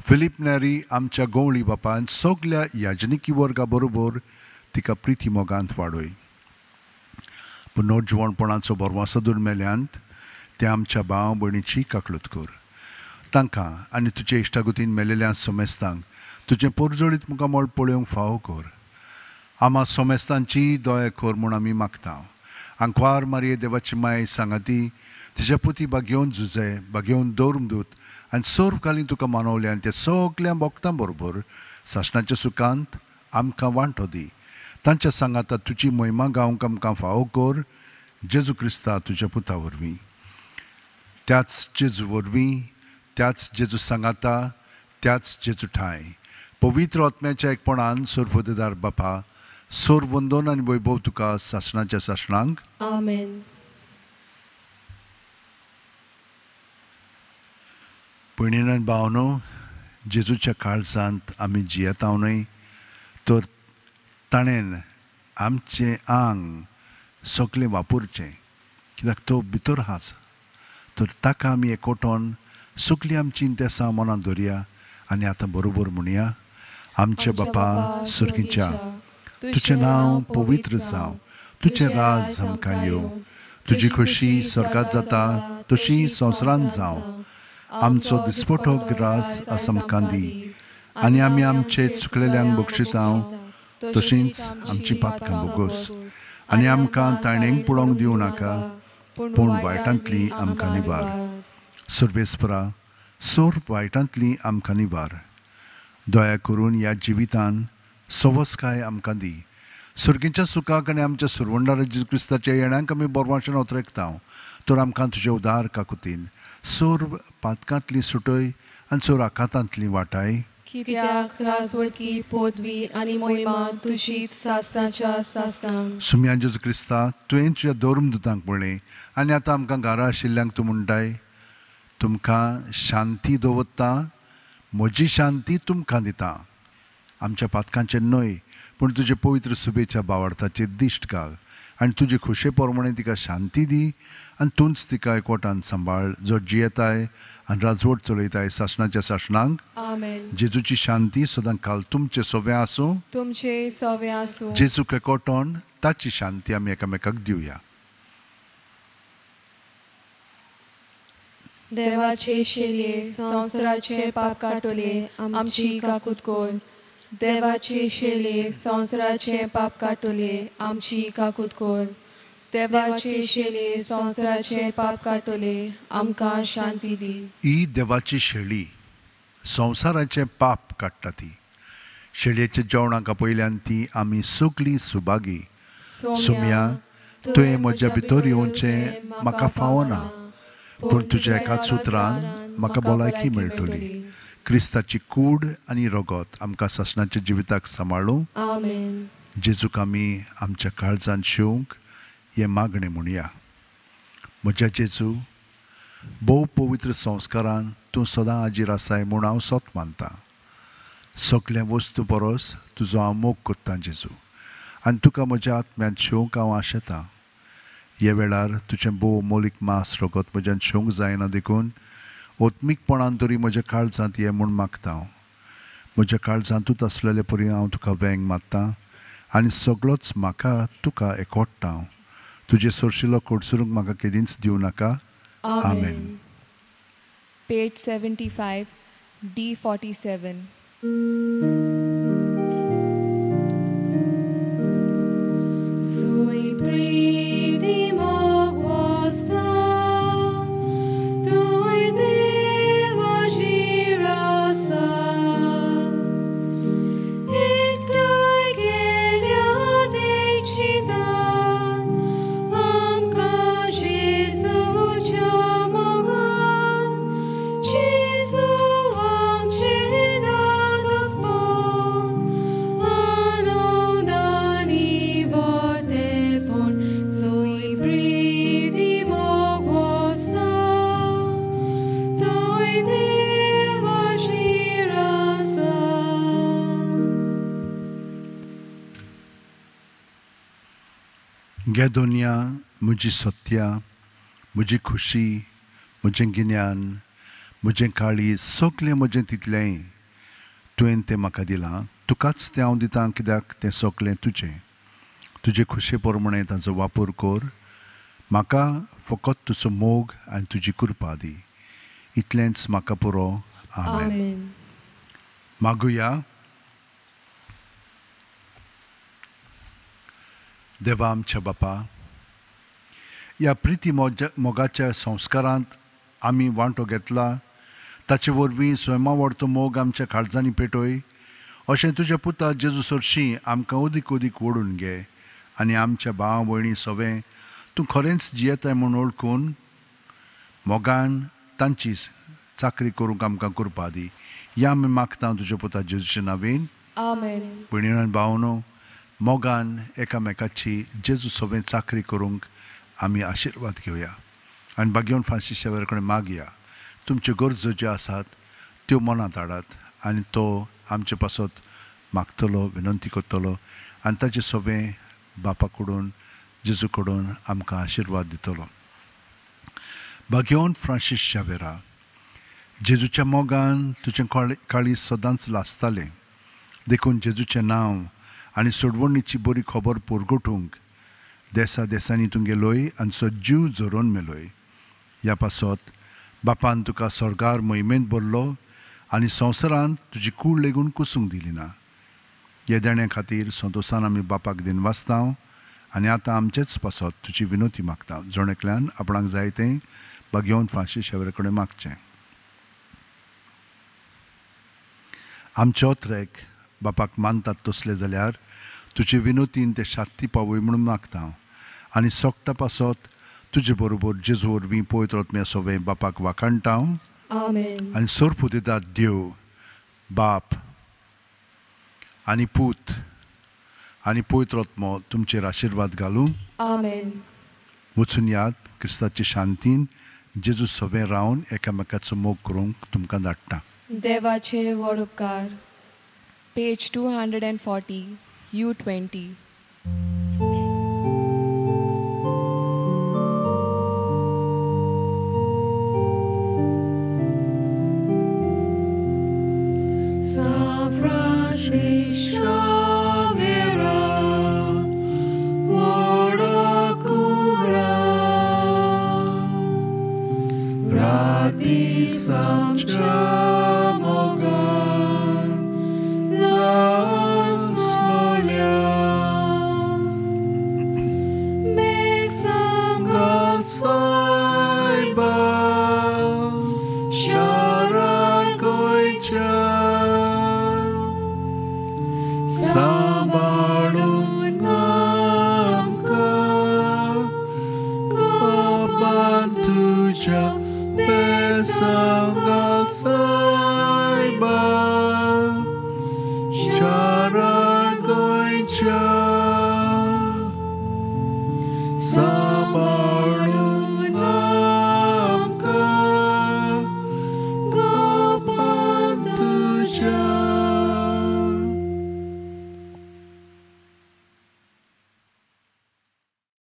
Speaker 1: फिलीप नेरी आमच्या गवळी बापा आनी सगळ्या याजनिकी वर्गा बरोबर तिका प्रिती मोगांत वाडय. पुनर्जिवणपणाचो बरवासो मेल्यांत त्या आमच्या भाव भयणीची काकलूत कर. तांकां आनी तुजे इश्टागतीन मेलेल्या समेस्तांक तुजें परजोळीत मुखार मोल पळोवंक फावो कर. आम्हा सोमेस्तांची दया कर म्हूण आमी मागता. आंकवार मारये देवाची माय सांगाती तिच्या पुती बागेवन झुजे बागेवन दौरमदूत आनी सोर्वकालीन तुका मानवले आनी त्या सगळ्या भक्तां बरोबर सासणाच्या सुखांत आमकां वांटो दी. तांच्या सांगाता तुजी महिमा गावंक आमकां फावो कर. जेजू क्रिस्ता तुज्या पुता वरवीं. त्याच जेजू वरवीं, त्याच जेजू सांगाता, त्याच जेजू ठाय पवित्र आत्म्याच्या एकपणान सोर्वोदेदार बापा सोर्वंदोन आनी वैभव तुका सासणाच्या सासणांक.
Speaker 3: आमेन.
Speaker 1: भयणीन आनी भावनो, जेजूच्या काळजांत आमी जियेता न्हय तर ताणें आमचें आंग सगळें वापरचें कित्याक तो भितर आसा. तर ताका आमी एकवटोन सगळीं आमची इंतेसां मनांत दवरया आनी आतां बरोबर म्हणया. आमचे बापा सुर्गीच्या, तुजें नांव पवित्र जावं, तुजें राज आमकां येवं, तुजी खुशी स्वर्गांत जाता तशी संवसारांत जावं. आमचो दिसपटो ग्रास आस आमकां दी आनी आमी आमचे चुकलेल्यांक बक्षितांव तशींच आमची पातकां बोगोस आनी आमकां तायणेक पडोवंक दिवं नाका पूण वायटांतली आमकां निवार. सर्वेस्परा सोर वायटांतली आमकां निवार. दया करून ह्या जिवितान सवस्काय आमकां दी. सुर्गेच्या सुखाक आनी आमच्या सुरवंडा जेजू क्रिस्ताच्या येण्याक आमी बोरवांच्यान उतरेकता. तर आमकां तुजे उदार काकुतीन सोर पातकांतली सुटय आनी सोर आकांतांतली वाटाय.
Speaker 3: कित्याक राजवडकी पोदवी आनी मोहिमा तुजीच सासणाच्या सासणांक.
Speaker 1: सुम्या जेजू क्रिस्ता तुवें तुज्या दौरमदूतांक म्हणलें आनी आतां आमकां घरा आशिल्ल्यांक तूं म्हणटाय तुमकां शांती दवरता, म्हजी शांती तुमकां दिता. आमच्या पातकांचेर न्हय पूण तुजे पवित्र सुबेच्या भावार्थाचेर दिश्ट घाल आनी तुजे खुशे पोरमणें तिका शांती दी आनी तूंच तिका एकवटान सांबाळ जो जियेताय आनी राजवट चलयताय सासणाच्या सासणांक.
Speaker 3: आमेन.
Speaker 1: जेजूची शांती सदां काल तुमचे सोवे आसूं.
Speaker 3: तुमचे सवे आसूं.
Speaker 1: जेजूक एकवटोन ताची शांती आमी एकामेकाक दिवया.
Speaker 3: देवाचे शेलये संवसाराचे पाप काटोले आमची काकूत कोर. देवाचे शेलये संवसाराचे पाप काटोले आमची काकूत कोर. देवाचे शेलये संवसाराचे पाप काटोले आमकां शांती दी.
Speaker 1: ही देवाची शेळी संवसाराचे पाप काडटा ती. शेळयेच्या जेवणाका पयल्यान ती आमी सगळीं सुभागी. सुम्या तुवें म्हज्या भितर येवचें म्हाका फावना पूण तुज्या एकाच सुत्रान म्हाका भलायकी मेळटली. क्रिस्ताची कूड आनी रगत आमकां सासणाच्या जिविताक सांबाळूं.
Speaker 3: आमेन.
Speaker 1: जेजूक आमी आमच्या काळजांत शिवंक हें मागणें म्हणया. म्हज्या जेजू, भोव पवित्र संस्कारान तूं सदां हाजीर आसाय म्हूण हांव सोत मानतां. सगळ्या वस्तू परस तुजो हांव मोग करतां जेजू आनी तुका म्हज्या आत्म्यांत शिवंक हांव आशेतां. ह्या वेळार तुजें भोव मोलीक मास रगत म्हज्यान शिवंक जायना देखून ओत्मीकपणान तरी म्हज्या काळजांत ये म्हूण मागतां. म्हज्या काळजांतूच आसलेले परी हांव तुका वेंग मारतां आनी सगळोच म्हाका तुका एकवटतां. तुजे सोरशिल्लो कोडसरूंक म्हाका केदींच दिवं नाका. आमेन.
Speaker 2: Page 75, D47.
Speaker 3: Sui pridimo guasta, tui deva girasa, ectoi gelia decidan, amca Jesu chamogan, Jesu amce dados bon, anodani vote pon, sui pridimo guasta, tui deva girasa.
Speaker 1: गे दुनिया म्हजी सत्या, म्हजी खुशी, म्हजें गिन्यान, म्हजें काळीज सगळें म्हजें तितलेंय तुवें तें म्हाका दिलां. तुकाच तें हांव दितां कित्याक तें सगळें तुजें. तुजे खुशे पोरमणें ताचो वापर कर. म्हाका फकत तुजो मोग आनी तुजी कृपा दी. इतलेंच म्हाका पुरो. आमेन.
Speaker 3: Amen.
Speaker 1: मागुया. देवा आमच्या बापा, ह्या प्रिती मोगाच्या संस्कारांत आमी वांटो घेतला, ताचे वरवीं स्वयंवावडतो मोग आमच्या काळजांनी पेटोय, अशें तुज्या पुता जेजू सरशी आमकां ओदीक ओदीक ओडून घे आनी आमच्या भाव भयणी सवें तूं खरेंच जियेताय म्हूण ओळखून मोगान तांची चाकरी करूंक आमकां करपा दी. ह्या आमी मागता तुज्या पुता जेजूच्या नांवेन.
Speaker 3: आमेन.
Speaker 1: भयणीनो आनी भावनो, मोगान एकामेकाची जेजू सवें चाकरी करूंक आमी आशिर्वाद घेवया आनी बागेवन फ्रांसीस शेवेर कडेन मागया तुमच्यो गरजो ज्यो आसात त्यो मनांत हाडात आनी तो आमचे पासत मागतलो, विनंती करतलो आनी ताचे सवें बापा कडून जेजू कडून आमकां आशिर्वाद दितलो. बागेवन फ्रांसीस शेवेरा, जेजूच्या मोगान तुजें काळीज सदांच लासतालें, देखून जेजूचें नांव आनी सोडवणीची बरी खबर पोरगोटूंक देसा देसांनी तुमगेलोय आनी सो जीव जोरोवन मेलोय. ह्या पासत बापान तुका स्वर्गार मोहिमेंत भरलो आनी संवसारांत तुजी कूड लेगून कुसूंक दिली ना. हे देण्या खातीर संतोशान आमी बापाक दिन वाचता आनी आतां आमचेच पासत तुजी विनोती मागता. जोणेकल्यान आपणाक जाय तें बागेवन फ्रांसीस शेवेरा कडेन मागचें. आमचे ओत्रेक बापाक मानतात तसले जाल्यार तुजे विनोतीन ते शांती पावय म्हणून मागता आनी सोगटा पासत तुजे बरोबर जेजू वरवीं पवित्र आत्म्या सवें बापाक वाखाणटा
Speaker 3: आमेन.
Speaker 1: आनी सोरपू दितात देव बाप आनी पूत आनी पवित्र आत्मो तुमचेर आशिर्वाद घालूं.
Speaker 3: आमेन.
Speaker 1: वचून याद क्रिस्ताची शांतीन जेजू सवें रावन एकामेकाचो मोग करूंक तुमकां धाडटा.
Speaker 3: देवाचे व्हड उपकार. Page 240, U20.
Speaker 4: San Francisco Vera, Vodokura, Radi Samcha Mogan, Las Molia, Mexangal Soiba, Sharan Goicha, Sambalun Namka, Kabantuja, Besangal Soiba.